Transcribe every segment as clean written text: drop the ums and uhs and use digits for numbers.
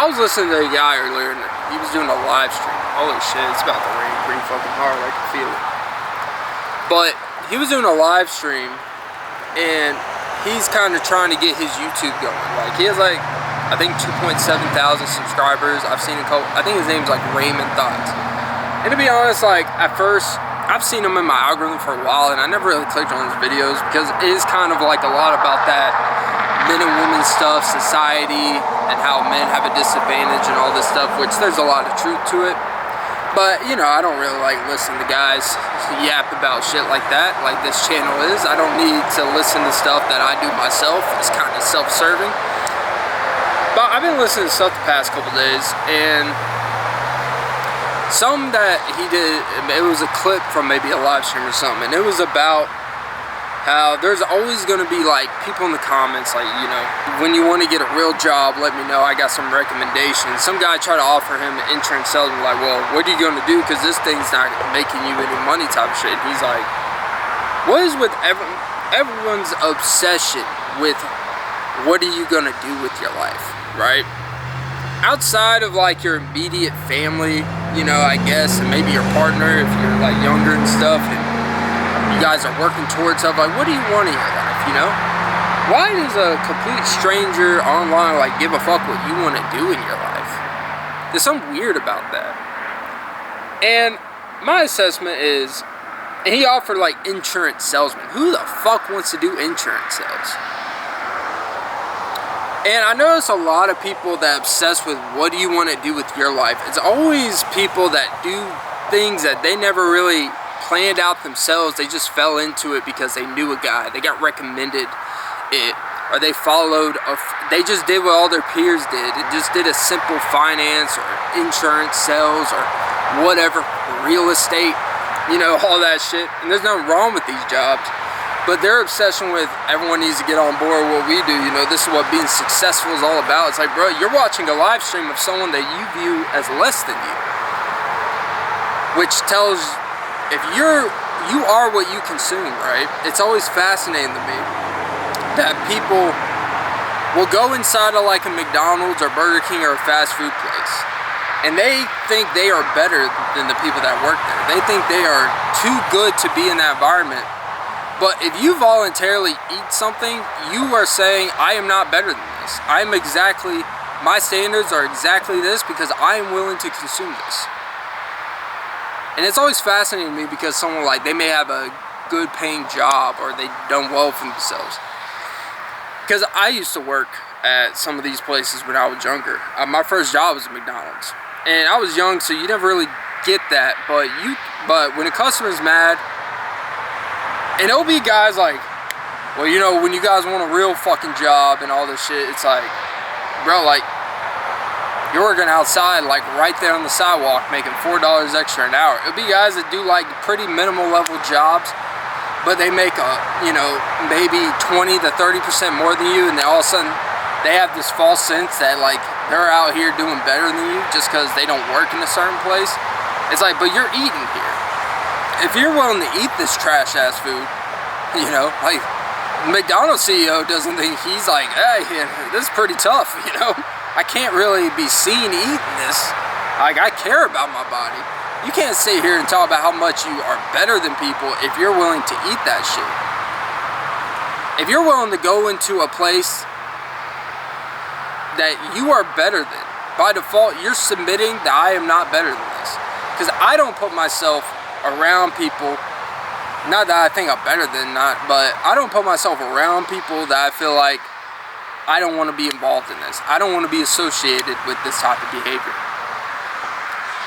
I was listening to a guy earlier, and he was doing a live stream. Holy shit, it's about to rain pretty fucking hard. I can feel it. But he was doing a live stream, and he's kind of trying to get his YouTube going. Like, he has like, I think 2.7 thousand subscribers. I've seen a couple, I think his name's like Raymond Thoughts. And to be honest, like, at first, I've seen him in my algorithm for a while, and I never really clicked on his videos because it is kind of like a lot about that men and women stuff, society, and how men have a disadvantage and all this stuff, which there's a lot of truth to it. But, you know, I don't really like listening to guys yap about shit like that, like this channel is. I don't need to listen to stuff that I do myself. It's kind of self-serving. But I've been listening to stuff the past couple days, and some that he did, it was a clip from maybe a live stream or something, and it was about how there's always going to be like people in the comments like, you know, when you want to get a real job, let me know, I got some recommendations. Some guy tried to offer him an insurance salesman, like, well, what are you going to do, because this thing's not making you any money type of shit. And he's like, what is with everyone's obsession with what are you going to do with your life, right? Outside of like your immediate family, you know, I guess, and maybe your partner if you're like younger and stuff, and you guys are working towards stuff, like, what do you want in your life, you know? Why does a complete stranger online like give a fuck what you want to do in your life? There's something weird about that. And my assessment is, and he offered like insurance salesman. Who the fuck wants to do insurance sales? And I notice a lot of people that obsess with what do you want to do with your life. It's always people that do things that they never really planned out themselves. They just fell into it because they knew a guy, they got recommended it, or they followed they just did what all their peers did. It just did a simple finance or insurance sales or whatever, real estate, you know, all that shit. And there's nothing wrong with these jobs, but their obsession with everyone needs to get on board what we do, you know, this is what being successful is all about. It's like, bro, you're watching a live stream of someone that you view as less than you, which tells, if you are what you consume, right? It's always fascinating to me that people will go inside of like a McDonald's or Burger King or a fast food place, and they think they are better than the people that work there. They think they are too good to be in that environment. But if you voluntarily eat something, you are saying, I am not better than this. My standards are exactly this because I am willing to consume this. And it's always fascinating to me because someone like, they may have a good paying job or they've done well for themselves. Because I used to work at some of these places when I was younger. My first job was at McDonald's. And I was young, so you never really get that. But when a customer's mad, and it'll be guys like, well, you know, when you guys want a real fucking job and all this shit, it's like, bro, like, you're working outside, like right there on the sidewalk, making $4 extra an hour. It'll be guys that do like pretty minimal level jobs, but they make you know, maybe 20 to 30% more than you, and then all of a sudden they have this false sense that like they're out here doing better than you just because they don't work in a certain place. It's like, but you're eating here. If you're willing to eat this trash ass food, you know, like McDonald's CEO doesn't think, he's like, hey, this is pretty tough, you know. I can't really be seen eating this. Like, I care about my body. You can't sit here and talk about how much you are better than people if you're willing to eat that shit. If you're willing to go into a place that you are better than, by default, you're submitting that I am not better than this. Because I don't put myself around people, not that I think I'm better than but I don't put myself around people that I feel like I don't want to be involved in this. I don't want to be associated with this type of behavior.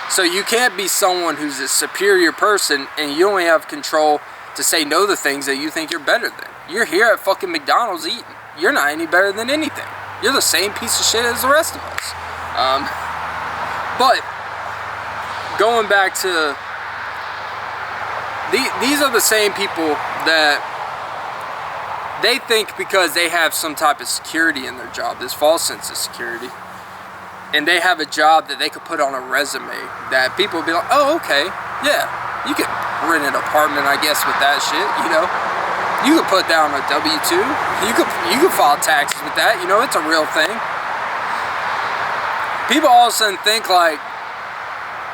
So you can't be someone who's a superior person and you only have control to say no to things that you think you're better than. You're here at fucking McDonald's eating. You're not any better than anything. You're the same piece of shit as the rest of us. But going back to these are the same people that they think because they have some type of security in their job, this false sense of security, and they have a job that they could put on a resume that people will be like, oh, okay, yeah, you could rent an apartment, I guess, with that shit, you know. You could put that on a W-2. You could file taxes with that, you know, it's a real thing. people all of a sudden think like,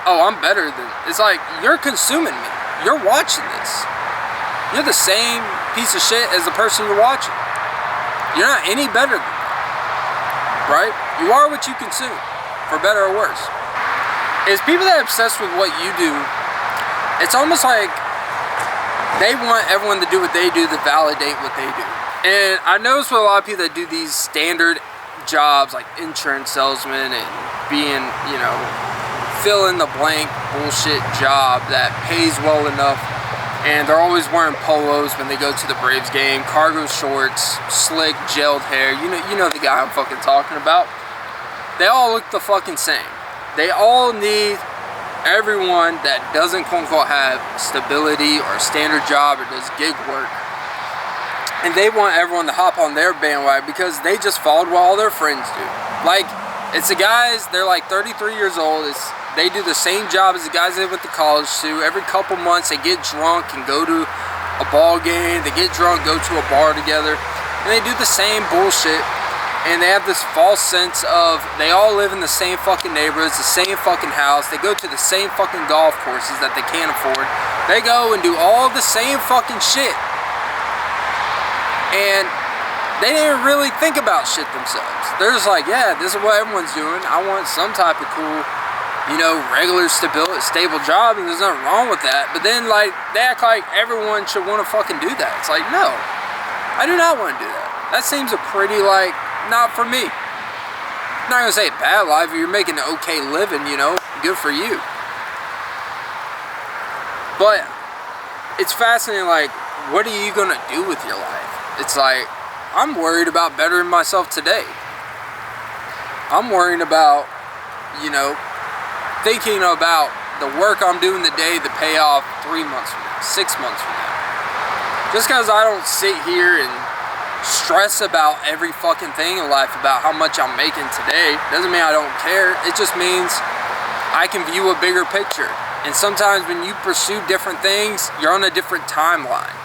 oh, I'm better than, it's like, you're consuming me. You're watching this. You're the same piece of shit as the person you're watching. You're not any better than that, right? You are what you consume, for better or worse. It's people that are obsessed with what you do. It's almost like they want everyone to do what they do to validate what they do. And I notice with a lot of people that do these standard jobs like insurance salesman and being, you know, fill in the blank bullshit job that pays well enough, and they're always wearing polos when they go to the Braves game, cargo shorts, slick gelled hair. You know the guy I'm fucking talking about. They all look the fucking same. They all need everyone that doesn't quote unquote have stability or a standard job or does gig work, and they want everyone to hop on their bandwagon because they just followed what all their friends do. Like, it's the guys, they're like 33 years old, they do the same job as the guys they went to college to. Every couple months they get drunk and go to a ball game, they get drunk, go to a bar together, and they do the same bullshit. And they have this false sense of they all live in the same fucking neighborhoods, the same fucking house. They go to the same fucking golf courses that they can't afford. They go and do all the same fucking shit. And they didn't really think about shit themselves. They're just like, yeah, this is what everyone's doing. I want some type of cool, you know, regular, stable job, and there's nothing wrong with that. But then, like, they act like everyone should want to fucking do that. It's like, no, I do not want to do that. That seems a pretty, like, not for me. I'm not gonna say bad life. If you're making an okay living, you know, good for you. But it's fascinating, like, what are you gonna do with your life? It's like, I'm worried about bettering myself today. I'm worrying about, you know, thinking about the work I'm doing today to pay off 3 months from now, 6 months from now. Just because I don't sit here and stress about every fucking thing in life about how much I'm making today doesn't mean I don't care. It just means I can view a bigger picture. And sometimes when you pursue different things, you're on a different timeline.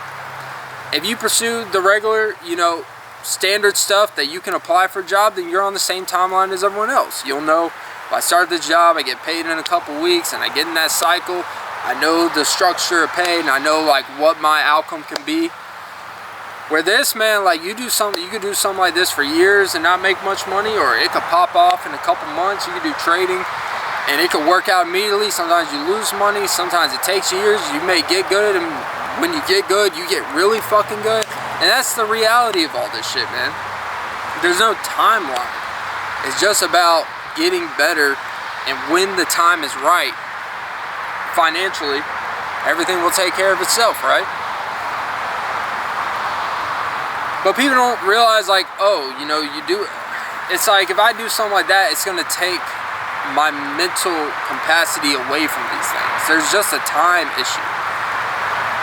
If you pursue the regular, you know, standard stuff that you can apply for a job, then you're on the same timeline as everyone else. You'll know, if I start this job, I get paid in a couple weeks, and I get in that cycle, I know the structure of pay, and I know like what my outcome can be. Where this, man, like, you could do something like this for years and not make much money, or it could pop off in a couple months. You could do trading and it could work out immediately. Sometimes you lose money, sometimes it takes years. You may get good, and when you get good, you get really fucking good. And that's the reality of all this shit, man. There's no timeline. It's just about getting better, and when the time is right, financially, everything will take care of itself, right? But people don't realize, like, oh, you know, you do, it's like, if I do something like that, it's going to take my mental capacity away from these things. There's just a time issue.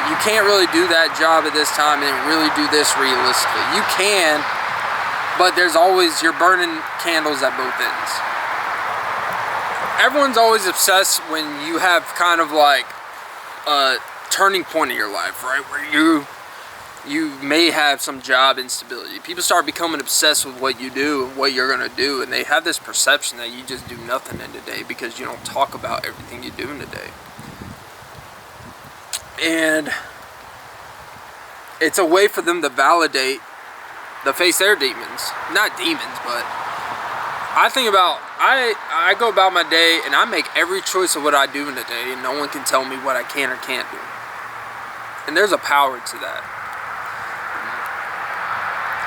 You can't really do that job at this time and really do this realistically. You can, but there's always, you're burning candles at both ends. Everyone's always obsessed when you have kind of like a turning point in your life, right? Where you may have some job instability. People start becoming obsessed with what you do and what you're going to do, and they have this perception that you just do nothing in the day because you don't talk about everything you do in the day. And it's a way for them to validate, to face their demons. Not demons, but I think about, I go about my day and I make every choice of what I do in the day, and no one can tell me what I can or can't do. And there's a power to that.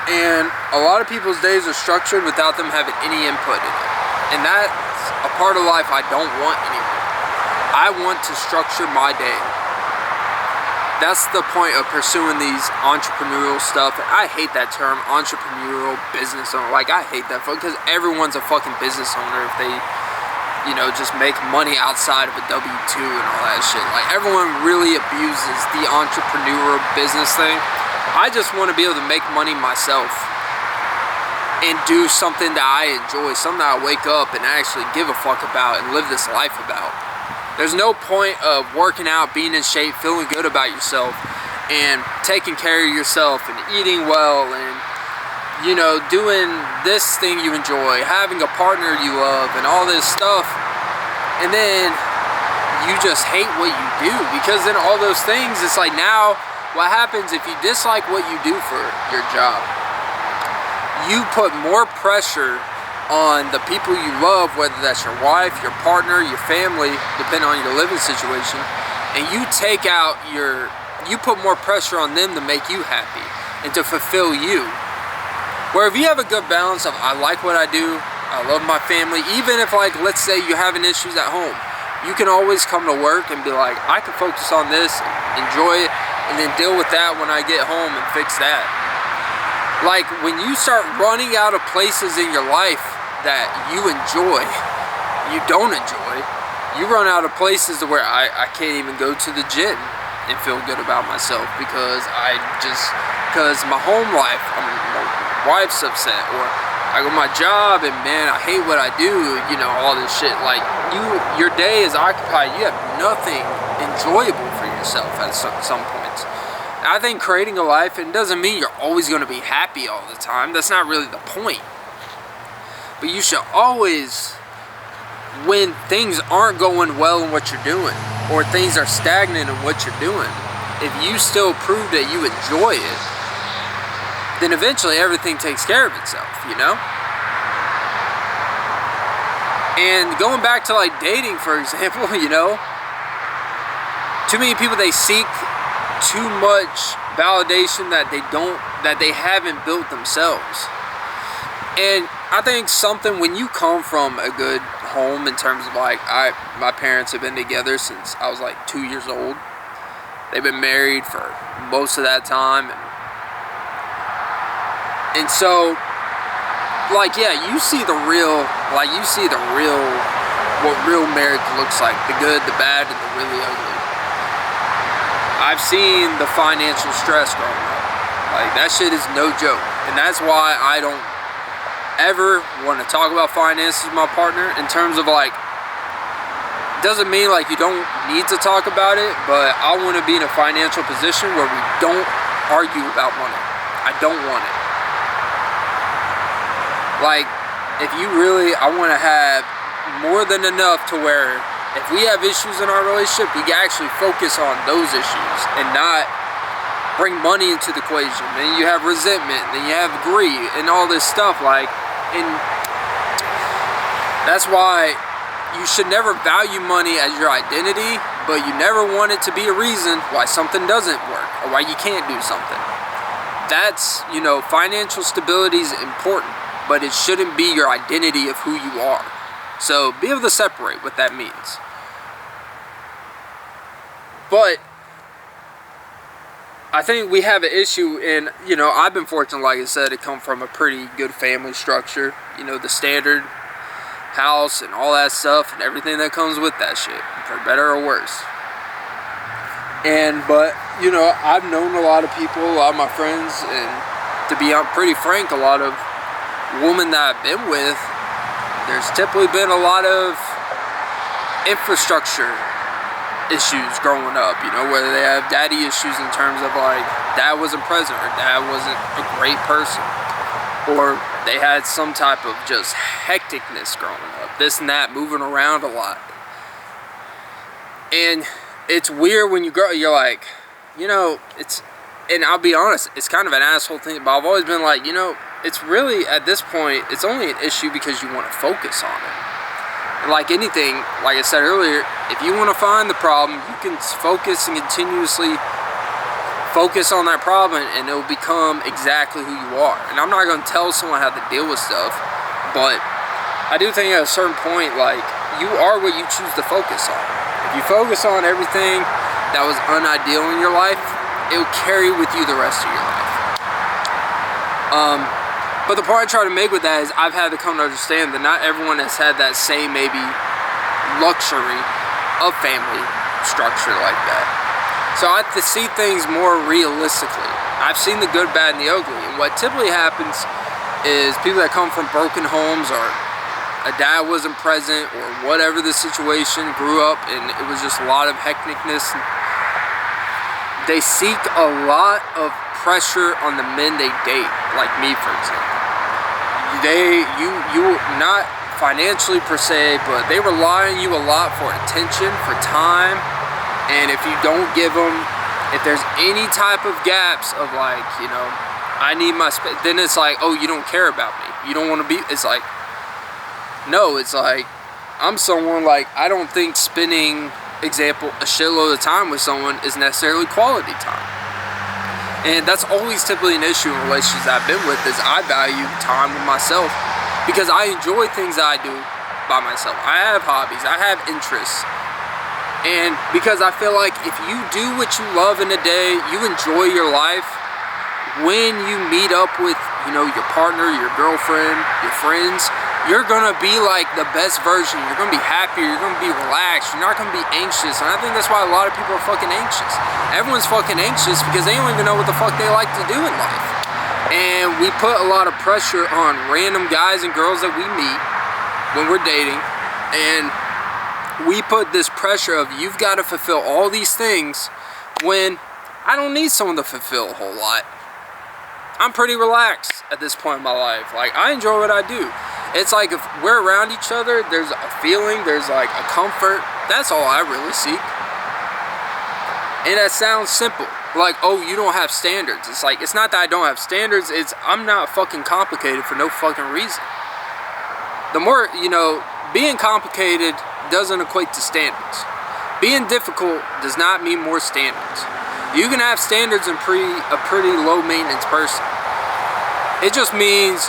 And a lot of people's days are structured without them having any input in it. And that's a part of life I don't want anymore. I want to structure my day. That's the point of pursuing these entrepreneurial stuff. I hate that term, entrepreneurial business owner. Like, I hate that, because everyone's a fucking business owner if they, you know, just make money outside of a W-2 and all that shit. Like, everyone really abuses the entrepreneurial business thing. I just want to be able to make money myself and do something that I enjoy, something that I wake up and actually give a fuck about and live this life about. There's no point of working out, being in shape, feeling good about yourself, and taking care of yourself and eating well and you know, doing this thing you enjoy, having a partner you love, and all this stuff, and then you just hate what you do, because then all those things, it's like, now what happens if you dislike what you do for your job? You put more pressure on the people you love, whether that's your wife, your partner, your family, depending on your living situation, and you put more pressure on them to make you happy and to fulfill you. Where if you have a good balance of, I like what I do, I love my family, even if, like, let's say you're having issues at home, you can always come to work and be like, I can focus on this, enjoy it, and then deal with that when I get home and fix that. Like, when you start running out of places in your life that you enjoy, you don't enjoy, you run out of places to where I can't even go to the gym and feel good about myself, because my home life, my wife's upset, or I go to my job and, man, I hate what I do, you know, all this shit. Like, your day is occupied, you have nothing enjoyable for yourself at some points. And I think creating a life, it doesn't mean you're always going to be happy all the time. That's not really the point. But you should always, when things aren't going well in what you're doing, or things are stagnant in what you're doing, if you still prove that you enjoy it, then eventually everything takes care of itself, you know? And going back to, like, dating, for example, you know, too many people, they seek too much validation that they haven't built themselves. And I think something, when you come from a good home, in terms of, like, my parents have been together since I was like 2 years old. They've been married for most of that time, and so, like, yeah, you see the real, what real marriage looks like, the good, the bad, and the really ugly. I've seen the financial stress growing up. Like, that shit is no joke, and that's why I don't ever want to talk about finances with my partner, in terms of, like, doesn't mean, like, you don't need to talk about it, but I want to be in a financial position where we don't argue about money. I don't want it. Like, if you really, I want to have more than enough to where if we have issues in our relationship, we can actually focus on those issues and not bring money into the equation. Then you have resentment, then you have greed, and all this stuff. Like, and that's why you should never value money as your identity, but you never want it to be a reason why something doesn't work or why you can't do something. That's, you know, financial stability is important, but it shouldn't be your identity of who you are. So be able to separate what that means. But I think we have an issue in, you know, I've been fortunate, like I said, to come from a pretty good family structure. You know, the standard house and all that stuff and everything that comes with that shit, for better or worse. But, you know, I've known a lot of people, a lot of my friends, and to be pretty frank, a lot of women that I've been with, there's typically been a lot of infrastructure issues growing up, you know, whether they have daddy issues in terms of, like, dad wasn't present, or dad wasn't a great person, or they had some type of just hecticness growing up, this and that, moving around a lot. And it's weird when you grow, you're like, you know, and I'll be honest, it's kind of an asshole thing, but I've always been like, you know, it's really, at this point, it's only an issue because you want to focus on it. And like anything, like I said earlier, if you want to find the problem, you can focus and continuously focus on that problem, and it'll become exactly who you are. And I'm not going to tell someone how to deal with stuff, but I do think at a certain point, like, you are what you choose to focus on. If you focus on everything that was unideal in your life, it'll carry with you the rest of your life. But the point I try to make with that is I've had to come to understand that not everyone has had that same, maybe, luxury of family structure like that. So I have to see things more realistically. I've seen the good, bad, and the ugly. And what typically happens is people that come from broken homes, or a dad wasn't present, or whatever the situation, grew up and it was just a lot of hecticness, they seek a lot of pressure on the men they date, like me, for example. You not financially per se, but they rely on you a lot for attention, for time, and if you don't give them, if there's any type of gaps of like, you know, I need my space, then it's like, oh, you don't care about me. You don't want to be, it's like, no, it's like, I'm someone like, I don't think spending, example, a shitload of time with someone is necessarily quality time. And that's always typically an issue in relationships I've been with, is I value time with myself because I enjoy things that I do by myself. I have hobbies, I have interests. And because I feel like if you do what you love in a day, you enjoy your life, when you meet up with, you know, your partner, your girlfriend, your friends, you're gonna be like the best version. You're gonna be happier, you're gonna be relaxed, you're not gonna be anxious. And I think that's why a lot of people are fucking anxious. Everyone's fucking anxious because they don't even know what the fuck they like to do in life. And we put a lot of pressure on random guys and girls that we meet when we're dating. And we put this pressure of, you've got to fulfill all these things, when I don't need someone to fulfill a whole lot. I'm pretty relaxed at this point in my life. Like, I enjoy what I do. It's like, if we're around each other, there's a feeling, there's like a comfort. That's all I really seek. And that sounds simple. Like, oh, you don't have standards. It's like, it's not that I don't have standards, it's I'm not fucking complicated for no fucking reason. The more, you know, being complicated doesn't equate to standards. Being difficult does not mean more standards. You can have standards and a pretty low maintenance person. It just means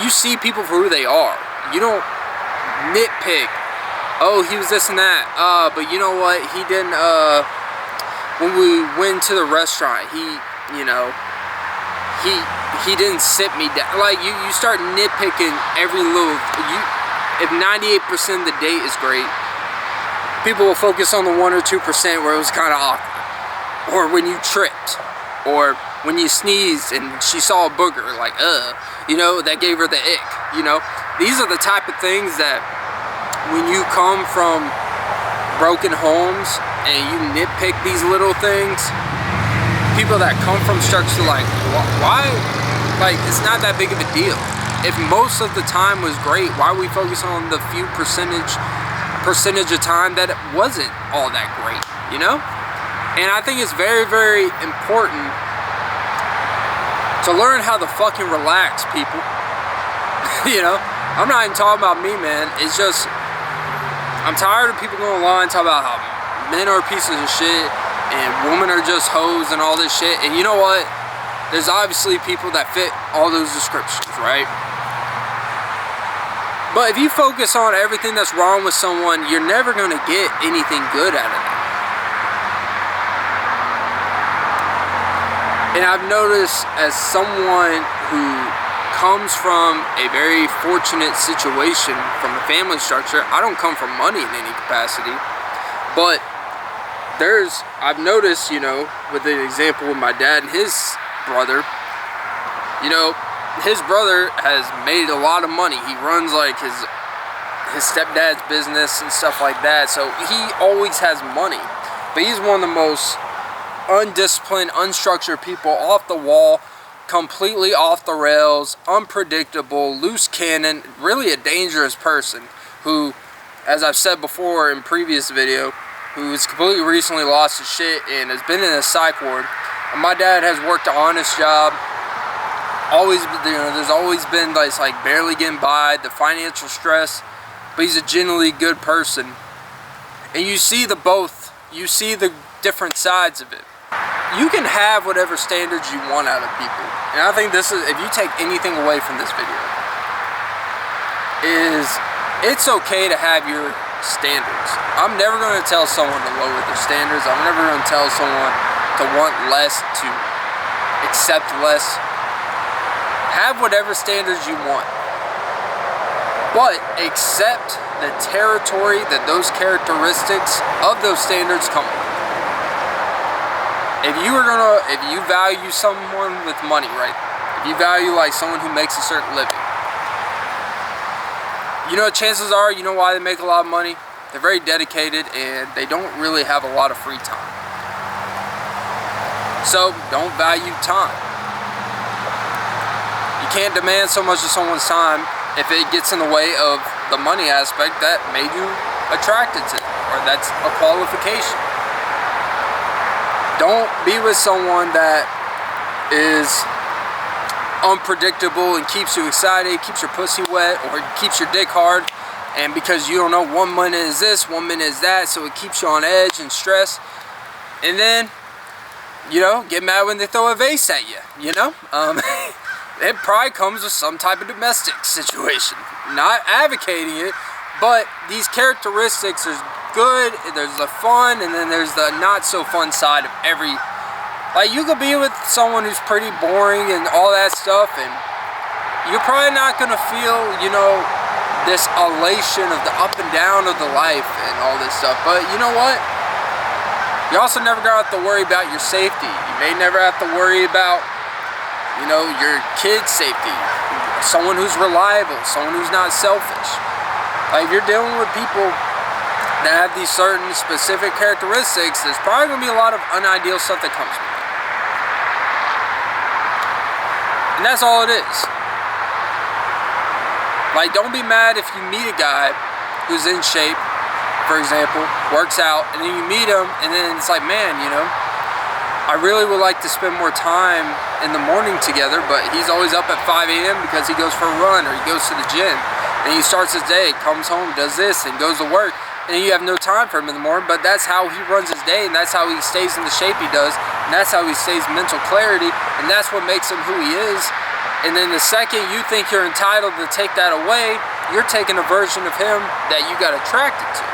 you see people for who they are. You don't nitpick. Oh, he was this and that. But you know what? He didn't, when we went to the restaurant, he, you know, he didn't sit me down. Like, you start nitpicking every little, if 98% of the date is great, people will focus on the 1 or 2% where it was kind of awkward. Or when you tripped. Or when you sneezed and she saw a booger, like, you know, that gave her the ick, you know. These are the type of things that when you come from broken homes and you nitpick these little things, people that come from structure, like, why? Like, it's not that big of a deal. If most of the time was great, why are we focusing on the few percentage of time that it wasn't all that great, you know? And I think it's very, very important to learn how to fucking relax, people. You know, I'm not even talking about me, man. It's just, I'm tired of people going online talking about how men are pieces of shit and women are just hoes and all this shit. And you know what? There's obviously people that fit all those descriptions, right? But if you focus on everything that's wrong with someone, you're never going to get anything good out of it. And I've noticed, as someone who comes from a very fortunate situation from the family structure, I don't come from money in any capacity, but I've noticed, you know, with the example with my dad and his brother, you know, his brother has made a lot of money. He runs like his stepdad's business and stuff like that, so he always has money. But he's one of the most undisciplined, unstructured people, off the wall, completely off the rails, unpredictable, loose cannon, really a dangerous person who, as I've said before in previous video, who's completely recently lost his shit and has been in a psych ward. And my dad has worked an honest job. Always, you know, there's always been this, like, barely getting by, the financial stress, but he's a genuinely good person. And you see the different sides of it. You can have whatever standards you want out of people. And I think this is, if you take anything away from this video, is it's okay to have your standards. I'm never going to tell someone to lower their standards. I'm never going to tell someone to want less, to accept less. Have whatever standards you want. But accept the territory that those characteristics of those standards come with. If you value someone with money, right? If you value like someone who makes a certain living, you know, chances are, you know why they make a lot of money? They're very dedicated and they don't really have a lot of free time. So don't value time. You can't demand so much of someone's time if it gets in the way of the money aspect that made you attracted to them, or that's a qualification. Don't be with someone that is unpredictable and keeps you excited, keeps your pussy wet, or keeps your dick hard, and because you don't know 1 minute is this, 1 minute is that, so it keeps you on edge and stress, and then, you know, get mad when they throw a vase at you, you know? It probably comes with some type of domestic situation. Not advocating it, but these characteristics, there's good, there's the fun, and then there's the not so fun side of every. Like, you could be with someone who's pretty boring and all that stuff, and you're probably not gonna feel, you know, this elation of the up and down of the life and all this stuff. But you know what? You also never gonna have to worry about your safety. You may never have to worry about, you know, your kid's safety. Someone who's reliable, someone who's not selfish. Like, if you're dealing with people that have these certain specific characteristics, there's probably gonna be a lot of unideal stuff that comes with it. And that's all it is. Like, don't be mad if you meet a guy who's in shape, for example, works out, and then you meet him, and then it's like, man, you know, I really would like to spend more time in the morning together, but he's always up at 5 a.m. because he goes for a run or he goes to the gym. And he starts his day, comes home, does this, and goes to work. And you have no time for him in the morning, but that's how he runs his day, and that's how he stays in the shape he does, and that's how he stays mental clarity, and that's what makes him who he is. And then the second you think you're entitled to take that away, you're taking a version of him that you got attracted to.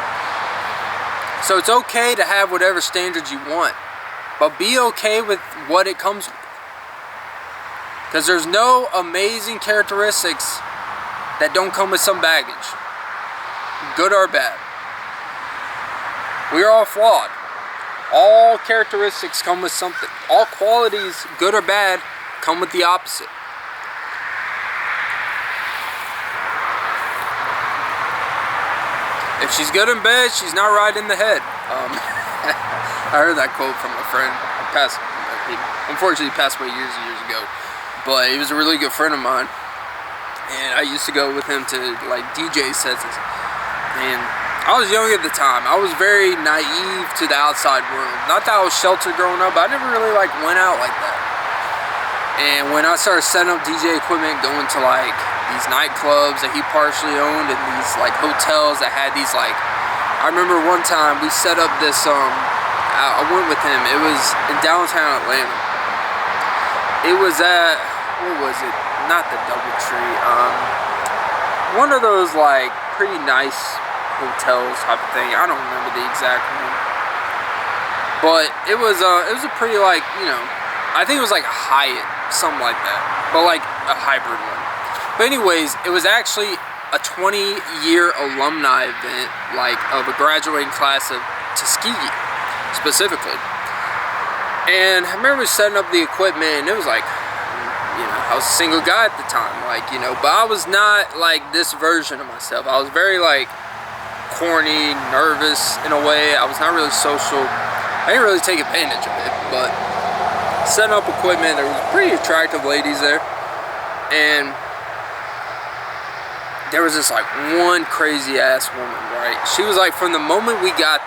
So it's okay to have whatever standards you want, but be okay with what it comes with. Because there's no amazing characteristics that don't come with some baggage, good or bad. We are all flawed. All characteristics come with something. All qualities, good or bad, come with the opposite. If she's good in bed, she's not right in the head. I heard that quote from a friend. He unfortunately passed away years and years ago, but he was a really good friend of mine, and I used to go with him to like DJ sets. And I was young at the time. I was very naive to the outside world. Not that I was sheltered growing up, but I never really like went out like that. And when I started setting up DJ equipment, going to like these nightclubs that he partially owned and these like hotels that had these like, I remember one time we set up this, I went with him, it was in downtown Atlanta. It was at, what was it? Not the Doubletree, one of those like pretty nice hotels type of thing. I don't remember the exact one, but it was a pretty like, you know, I think it was like a Hyatt, something like that, but like a hybrid one. But anyways, it was actually a 20-year alumni event, like of a graduating class of Tuskegee, specifically. And I remember setting up the equipment, and it was like, you know, I was a single guy at the time, like, you know, but I was not like this version of myself. I was very like corny, nervous in a way. I was not really social. I didn't really take advantage of it, but setting up equipment, there was pretty attractive ladies there, and there was this like one crazy ass woman, right? She was like, from the moment we got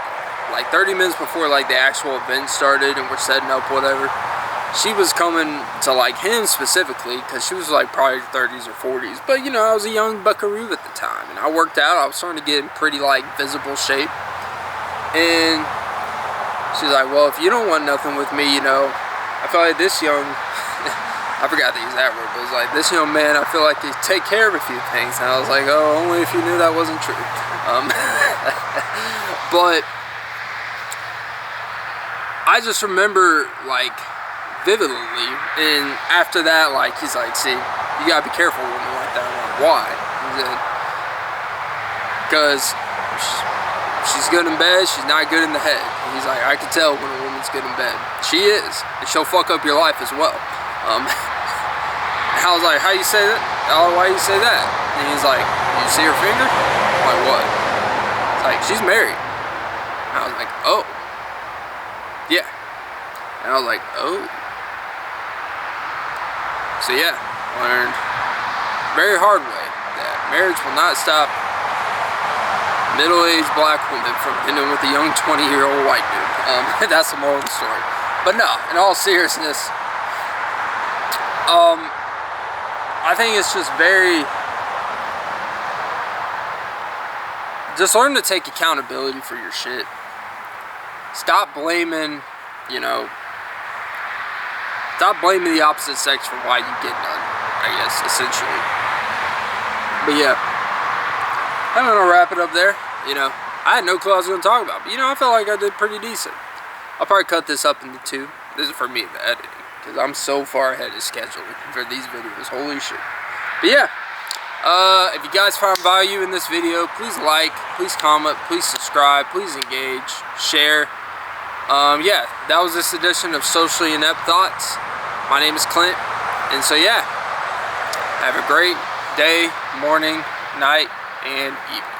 like 30 minutes before like the actual event started and we're setting up whatever, she was coming to like him specifically because she was like probably 30s or 40s, but you know, I was a young buckaroo at the time, and I worked out. I was starting to get in pretty like visible shape, and she's like, well, if you don't want nothing with me, you know, I feel like this young, I forgot to use that word, but it was like, this young man, I feel like he take care of a few things. And I was like, oh, only if you knew that wasn't true. But I just remember like vividly, and after that, like, he's like, see, you gotta be careful with me like that. I'm like, why? Because she's good in bed, she's not good in the head. And he's like, I can tell when a woman's good in bed. She is, and she'll fuck up your life as well. I was like, how you say that? Oh, why you say that? And he's like, you see her finger? I'm like, what? It's like, she's married. And I was like, oh, yeah. And I was like, oh. So yeah, learned very hard way that marriage will not stop middle-aged black woman from ending with a young 20-year-old white dude. That's the moral of the story. But no, in all seriousness, I think it's just just learn to take accountability for your shit. Stop blaming, stop blaming the opposite sex for why you get none, I guess, essentially. But yeah, I'm gonna wrap it up there. I had no clue what I was gonna talk about, but I felt like I did pretty decent. I'll probably cut this up into 2. This is for me, the editing, because I'm so far ahead of schedule for these videos. Holy shit. But yeah, if you guys found value in this video, please like, please comment, please subscribe, please engage, share. Yeah, that was this edition of Socially Inept Thoughts. My name is Clint, and so yeah, have a great day, morning, night, and evening.